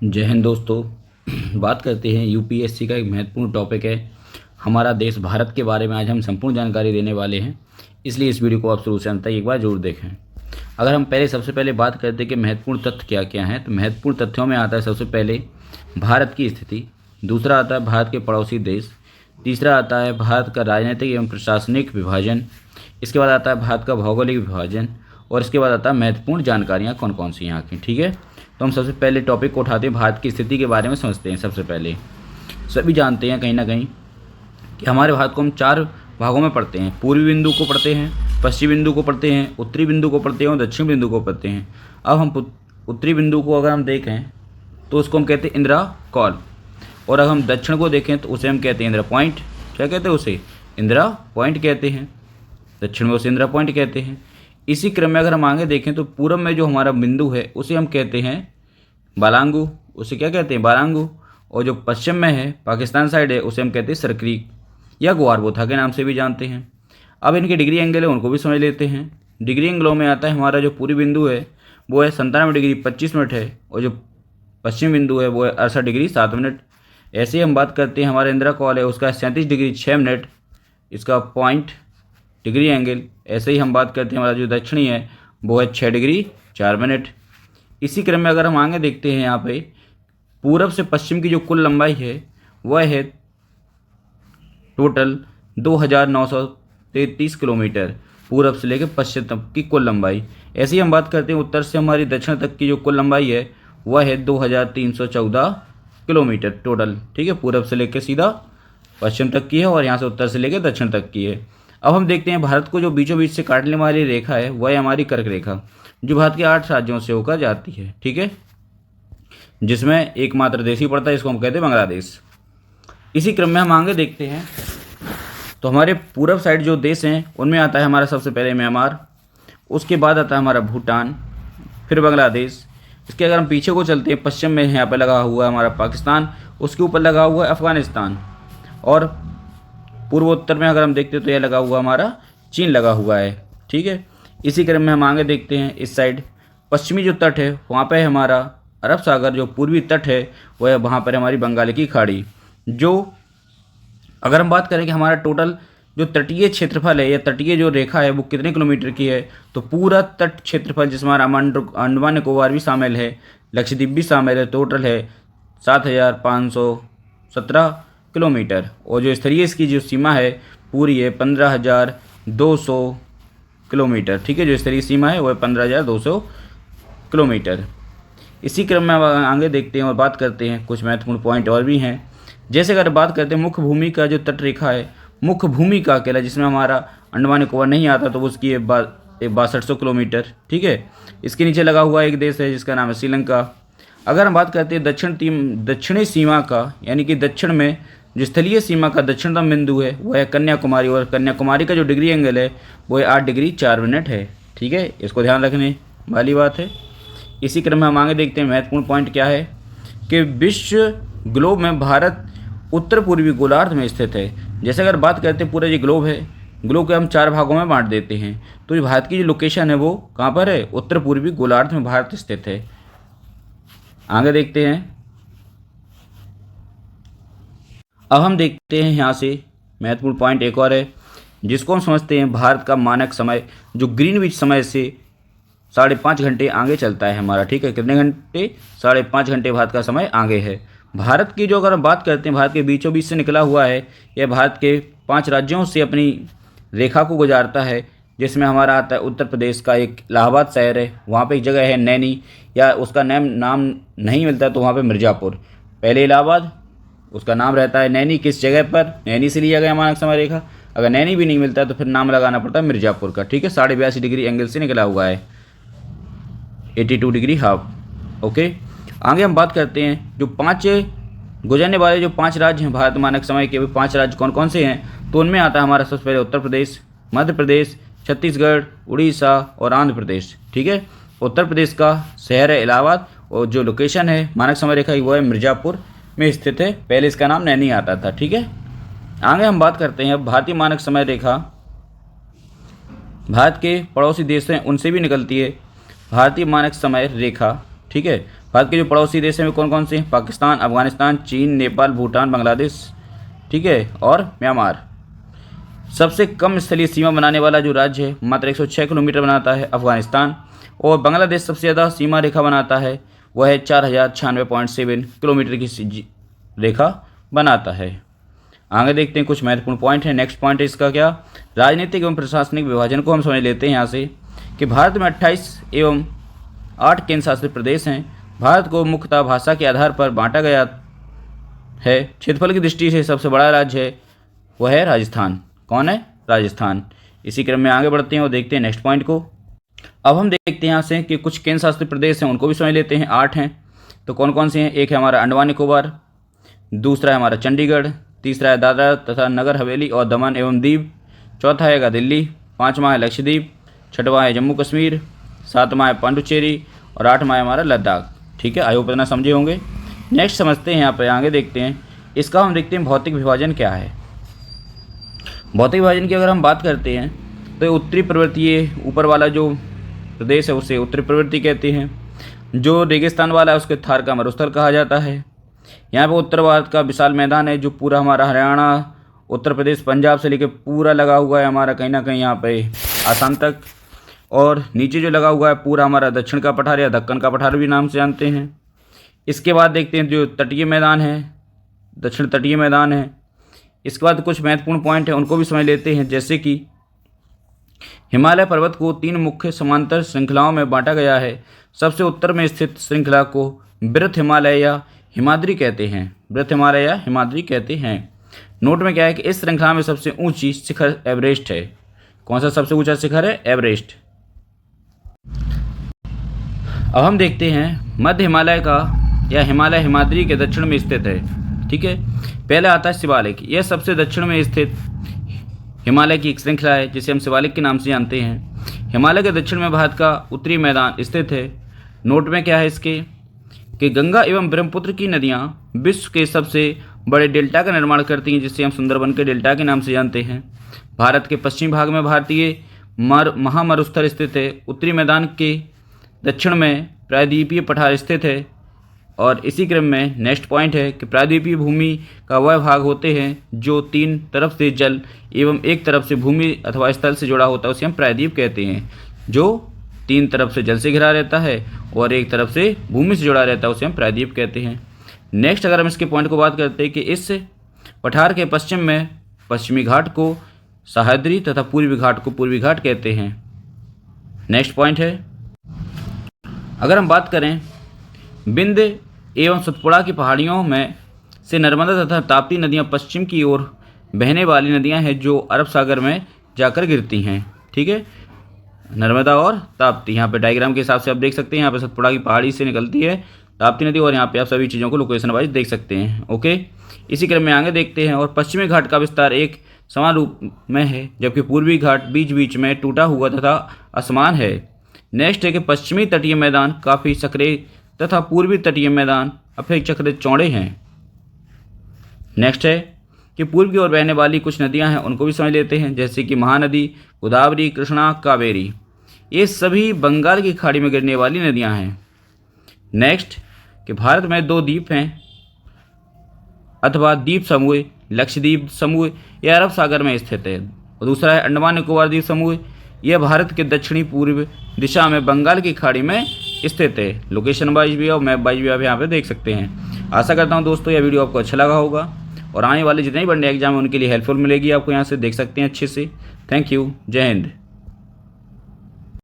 जय हिंद दोस्तों। बात करते हैं यूपीएससी का एक महत्वपूर्ण टॉपिक है हमारा देश भारत के बारे में। आज हम संपूर्ण जानकारी देने वाले हैं, इसलिए इस वीडियो को आप शुरू से अंत तक एक बार जरूर देखें। अगर हम सबसे पहले बात करते हैं कि महत्वपूर्ण तथ्य क्या क्या हैं, तो महत्वपूर्ण तथ्यों में आता है सबसे पहले भारत की स्थिति, दूसरा आता है भारत के पड़ोसी देश, तीसरा आता है भारत का राजनीतिक एवं प्रशासनिक विभाजन, इसके बाद आता है भारत का भौगोलिक विभाजन, और इसके बाद आता है महत्वपूर्ण जानकारियाँ कौन कौन सी यहाँ की। ठीक है, तो हम सबसे पहले टॉपिक को उठाते हैं, भारत की स्थिति के बारे में समझते हैं। सबसे पहले सभी जानते हैं कहीं ना कहीं कि हमारे भारत को हम 4 भागों में पढ़ते हैं। पूर्वी बिंदु को पढ़ते हैं, पश्चिमी बिंदु को पढ़ते हैं, उत्तरी बिंदु को पढ़ते हैं और दक्षिण बिंदु को पढ़ते हैं। अब हम उत्तरी बिंदु को अगर हम देखें तो उसको हम कहते हैं इंदिरा कॉल, और अगर हम दक्षिण को देखें तो उसे हम कहते हैं इंदिरा पॉइंट। क्या कहते हैं उसे? इंदिरा पॉइंट कहते हैं। दक्षिण में उसे इंदिरा पॉइंट कहते हैं। इसी क्रम में अगर हम आगे देखें तो पूरब में जो हमारा बिंदु है उसे हम कहते हैं बालांगू। उसे क्या कहते हैं? बालांगू। और जो पश्चिम में है, पाकिस्तान साइड है, उसे हम कहते हैं सरक्रीक या ग्वारबोथा के नाम से भी जानते हैं। अब इनके डिग्री एंगल है उनको भी समझ लेते हैं। डिग्री एंगलों में आता है हमारा जो पूरी बिंदु है वो है 97 डिग्री 25 मिनट है, और जो पश्चिम बिंदु है वो है 68 डिग्री 7 मिनट। ऐसे ही हम बात करते हैं हमारा इंदिरा कॉल है, उसका 37 डिग्री 6 मिनट इसका पॉइंट डिग्री एंगल। ऐसे ही हम बात करते हैं हमारा जो दक्षिणी है वो है 6 डिग्री 4 मिनट। इसी क्रम में अगर हम आगे देखते हैं यहाँ पे पूरब से पश्चिम की जो कुल लंबाई है वह है टोटल 2933 किलोमीटर, पूरब से लेकर पश्चिम तक की कुल लंबाई। ऐसे ही हम बात करते हैं उत्तर से हमारी दक्षिण तक की जो कुल लंबाई है वह है 2314 किलोमीटर टोटल। ठीक है, पूरब से लेकर सीधा पश्चिम तक की है और यहाँ से उत्तर से लेकर दक्षिण तक की है। अब हम देखते हैं भारत को जो बीचों बीच से काटने वाली रेखा है वह है हमारी कर्क रेखा, जो भारत के 8 राज्यों से होकर जाती है। ठीक है, जिसमें एकमात्र देश ही पड़ता है, इसको हम कहते हैं बांग्लादेश। इसी क्रम में हम आगे देखते हैं तो हमारे पूरब साइड जो देश हैं उनमें आता है हमारा सबसे पहले म्यांमार, उसके बाद आता है हमारा भूटान, फिर बांग्लादेश। इसके अगर हम पीछे को चलते हैं, पश्चिम में यहाँ पर लगा हुआ है हमारा पाकिस्तान, उसके ऊपर लगा हुआ है अफगानिस्तान, और पूर्वोत्तर में अगर हम देखते हैं तो यह लगा हुआ हमारा चीन लगा हुआ है। ठीक है, इसी क्रम में हम आगे देखते हैं इस साइड पश्चिमी जो तट है वहाँ पे हमारा अरब सागर, जो पूर्वी तट है वह वहाँ पर हमारी बंगाल की खाड़ी। जो अगर हम बात करें कि हमारा टोटल जो तटीय क्षेत्रफल है या तटीय जो रेखा है वो कितने किलोमीटर की है, तो पूरा तट क्षेत्रफल जिसमें हमारा अंडमान निकोबार भी शामिल है, लक्षद्वीप भी शामिल है, टोटल है 7517 किलोमीटर। और जो स्तरीय इसकी जो सीमा है पूरी है 15,200 किलोमीटर। ठीक है, जो स्तरीय सीमा है वह 15,200 किलोमीटर। इसी क्रम में आगे देखते हैं और बात करते हैं कुछ महत्वपूर्ण पॉइंट और भी हैं। जैसे अगर बात करते हैं मुख्य भूमि का जो तट रेखा है, मुख्य भूमि का अकेला जिसमें हमारा अंडमान निकोबार नहीं आता तो उसकी 6200 किलोमीटर। ठीक है, इसके नीचे लगा हुआ एक देश है जिसका नाम है श्रीलंका। अगर हम बात करते हैं दक्षिणी सीमा का, यानी कि दक्षिण में जो स्थलीय सीमा का दक्षिणतम बिंदु है वह है कन्याकुमारी, और कन्याकुमारी का जो डिग्री एंगल है वो है 8 डिग्री 4 मिनट है। ठीक है, इसको ध्यान रखने वाली बात है। इसी क्रम में हम आगे देखते हैं महत्वपूर्ण पॉइंट क्या है कि विश्व ग्लोब में भारत उत्तर पूर्वी गोलार्ध में स्थित है। जैसे अगर बात करते हैं पूरा जो ग्लोब है, ग्लोब को हम 4 भागों में बांट देते हैं, तो भारत की जो लोकेशन है वो कहाँ पर है? उत्तर पूर्वी गोलार्ध में भारत स्थित है। आगे देखते हैं, अब हम देखते हैं यहाँ से महत्वपूर्ण पॉइंट एक और है जिसको हम समझते हैं भारत का मानक समय, जो ग्रीनविच समय से 5.5 घंटे आगे चलता है हमारा। ठीक है, कितने घंटे? 5.5 घंटे भारत का समय आगे है। भारत की जो अगर हम बात करते हैं, भारत के बीचों बीच से निकला हुआ है, यह भारत के 5 राज्यों से अपनी रेखा को गुजारता है, जिसमें हमारा आता है उत्तर प्रदेश का एक इलाहाबाद शहर है, वहाँ पे एक जगह है नैनी, या उसका नाम नहीं मिलता तो वहाँ पे मिर्ज़ापुर। पहले इलाहाबाद, उसका नाम रहता है नैनी। किस जगह पर? नैनी से लिया गया मानक समय रेखा। अगर नैनी भी नहीं मिलता तो फिर नाम लगाना पड़ता है मिर्ज़ापुर का। ठीक है, 82.5 डिग्री एंगल से निकला हुआ है, 82 डिग्री हाफ। ओके, आगे हम बात करते हैं जो 5 गुजरने वाले जो 5 राज्य हैं भारत मानक समय के, 5 राज्य कौन कौन से हैं, तो उनमें आता है हमारा सबसे पहले उत्तर प्रदेश, मध्य प्रदेश, छत्तीसगढ़, उड़ीसा और आंध्र प्रदेश। ठीक है, उत्तर प्रदेश का शहर है इलाहाबाद, और जो लोकेशन है मानक समय रेखा की वो है मिर्ज़ापुर में स्थित है। पहले इसका नाम नैनी आता था। ठीक है, आगे हम बात करते हैं भारतीय मानक समय रेखा भारत के पड़ोसी देश हैं उनसे भी निकलती है भारतीय मानक समय रेखा। ठीक है, भारत के जो पड़ोसी देश हैं वे कौन कौन से हैं? पाकिस्तान, अफगानिस्तान, चीन, नेपाल, भूटान, बांग्लादेश, ठीक है, और म्यांमार। सबसे कम स्थलीय सीमा बनाने वाला जो राज्य है मात्र 106 किलोमीटर बनाता है अफगानिस्तान, और बांग्लादेश सबसे ज़्यादा सीमा रेखा बनाता है, वह है 4096.7 किलोमीटर की रेखा बनाता है। आगे देखते हैं कुछ महत्वपूर्ण पॉइंट है। नेक्स्ट पॉइंट है इसका क्या, राजनीतिक एवं प्रशासनिक विभाजन को हम समझ लेते हैं यहाँ से कि भारत में 28 एवं 8 केंद्र शासित प्रदेश हैं। भारत को मुख्यतः भाषा के आधार पर बांटा गया है। क्षेत्रफल की दृष्टि से सबसे बड़ा राज्य है वह है राजस्थान। कौन है? राजस्थान। इसी क्रम में आगे बढ़ते हैं और देखते हैं नेक्स्ट पॉइंट को। अब हम देखते हैं यहाँ से कि कुछ केंद्र शासित प्रदेश हैं, उनको भी समझ लेते हैं। 8 हैं, तो कौन कौन से हैं? एक है हमारा अंडमान निकोबार, दूसरा है हमारा चंडीगढ़, तीसरा है दादरा तथा नगर हवेली और दमन एवं दीव, चौथा है दिल्ली, पाँचवा है लक्षद्वीप, छठवां है जम्मू कश्मीर, सातवां है पांडुचेरी और 8वां है हमारा लद्दाख। ठीक है, आई होप इतना समझे होंगे। नेक्स्ट समझते हैं, यहाँ पर आगे देखते हैं इसका। हम देखते हैं भौतिक विभाजन क्या है। भौतिक विभाजन की अगर हम बात करते हैं तो उत्तरी प्रवृत्तीय ऊपर वाला जो प्रदेश है उसे उत्तरी प्रवृत्ति कहते हैं। जो रेगिस्तान वाला है उसके थार का मरुस्थल कहा जाता है। यहाँ पर उत्तर भारत का विशाल मैदान है जो पूरा हमारा हरियाणा, उत्तर प्रदेश, पंजाब से लेकर पूरा लगा हुआ है हमारा कहीं ना कहीं यहाँ पे आसाम तक। और नीचे जो लगा हुआ है पूरा हमारा दक्षिण का पठार या दक्कन का पठार भी नाम से जानते हैं। इसके बाद देखते हैं जो तटीय मैदान है, दक्षिण तटीय मैदान है। इसके बाद कुछ महत्वपूर्ण पॉइंट हैं, उनको भी समझ लेते हैं। जैसे कि हिमालय पर्वत को 3 मुख्य समांतर श्रृंखलाओं में बांटा गया है। सबसे उत्तर में स्थित श्रृंखला को बृहत हिमालय या हिमाद्री कहते हैं। बृहत हिमालय या हिमाद्री कहते हैं। नोट में क्या है कि इस श्रृंखला में सबसे ऊंची शिखर एवरेस्ट है। कौन सा सबसे ऊंचा शिखर है? एवरेस्ट। अब हम देखते हैं मध्य हिमालय का या हिमालय हिमाद्री के दक्षिण में स्थित है। ठीक है, पहले आता है शिवालिक। यह सबसे दक्षिण में स्थित हिमालय की एक श्रृंखला है जिसे हम शिवालिक के नाम से जानते हैं। हिमालय के दक्षिण में भारत का उत्तरी मैदान स्थित है। नोट में क्या है इसके कि गंगा एवं ब्रह्मपुत्र की नदियां विश्व के सबसे बड़े डेल्टा का निर्माण करती हैं जिसे हम सुंदरबन के डेल्टा के नाम से जानते हैं। भारत के पश्चिमी भाग में भारतीय महामरुस्थल स्थित है। उत्तरी मैदान के दक्षिण में प्रायद्वीपीय पठार स्थित है। और इसी क्रम में नेक्स्ट पॉइंट है कि प्रायद्वीपीय भूमि का वह भाग होते हैं जो 3 तरफ से जल एवं एक तरफ से भूमि अथवा स्थल से जुड़ा होता है, उसे हम प्रायद्वीप कहते हैं। जो 3 तरफ से जल से घिरा रहता है और एक तरफ से भूमि से जुड़ा रहता है उसे हम प्रायद्वीप कहते हैं। नेक्स्ट अगर हम इसके पॉइंट को बात करते हैं कि इस पठार के पश्चिम में पश्चिमी घाट को सह्याद्री तथा पूर्वी घाट को पूर्वी घाट कहते हैं। नेक्स्ट पॉइंट है, अगर हम बात करें विंध्य एवं सतपुड़ा की पहाड़ियों में से नर्मदा तथा ताप्ती नदियां पश्चिम की ओर बहने वाली नदियां हैं जो अरब सागर में जाकर गिरती हैं। ठीक है, नर्मदा और ताप्ती। यहाँ पे डायग्राम के हिसाब से आप देख सकते हैं, यहाँ पे सतपुड़ा की पहाड़ी से निकलती है ताप्ती नदी और यहाँ पे आप सभी चीज़ों को लोकेशन वाइज देख सकते हैं। ओके, इसी क्रम में आगे देखते हैं। और पश्चिमी घाट का विस्तार एक समान रूप में है जबकि पूर्वी घाट बीच बीच में टूटा हुआ तथा असमान है। नेक्स्ट है कि पश्चिमी तटीय मैदान काफ़ी संकरे तथा पूर्वी तटीय मैदान अपेक्षाकृत चौड़े हैं। नेक्स्ट है कि पूर्व की ओर बहने वाली कुछ नदियां हैं, उनको भी समझ लेते हैं। जैसे कि महानदी, गोदावरी, कृष्णा, कावेरी, ये सभी बंगाल की खाड़ी में गिरने वाली नदियां हैं। नेक्स्ट कि भारत में 2 द्वीप हैं अथवा द्वीप समूह, लक्षद्वीप समूह यह अरब सागर में स्थित है। और दूसरा है अंडमान निकोबार द्वीप समूह, यह भारत के दक्षिणी पूर्व दिशा में बंगाल की खाड़ी में स्थित है। लोकेशन वाइज भी और मैप वाइज भी आप यहाँ पे देख सकते हैं। आशा करता हूँ दोस्तों यह वीडियो आपको अच्छा लगा होगा और आने वाले जितने भी बड़े एग्जाम हैं उनके लिए हेल्पफुल मिलेगी। आपको यहाँ से देख सकते हैं अच्छे से। थैंक यू, जय हिंद।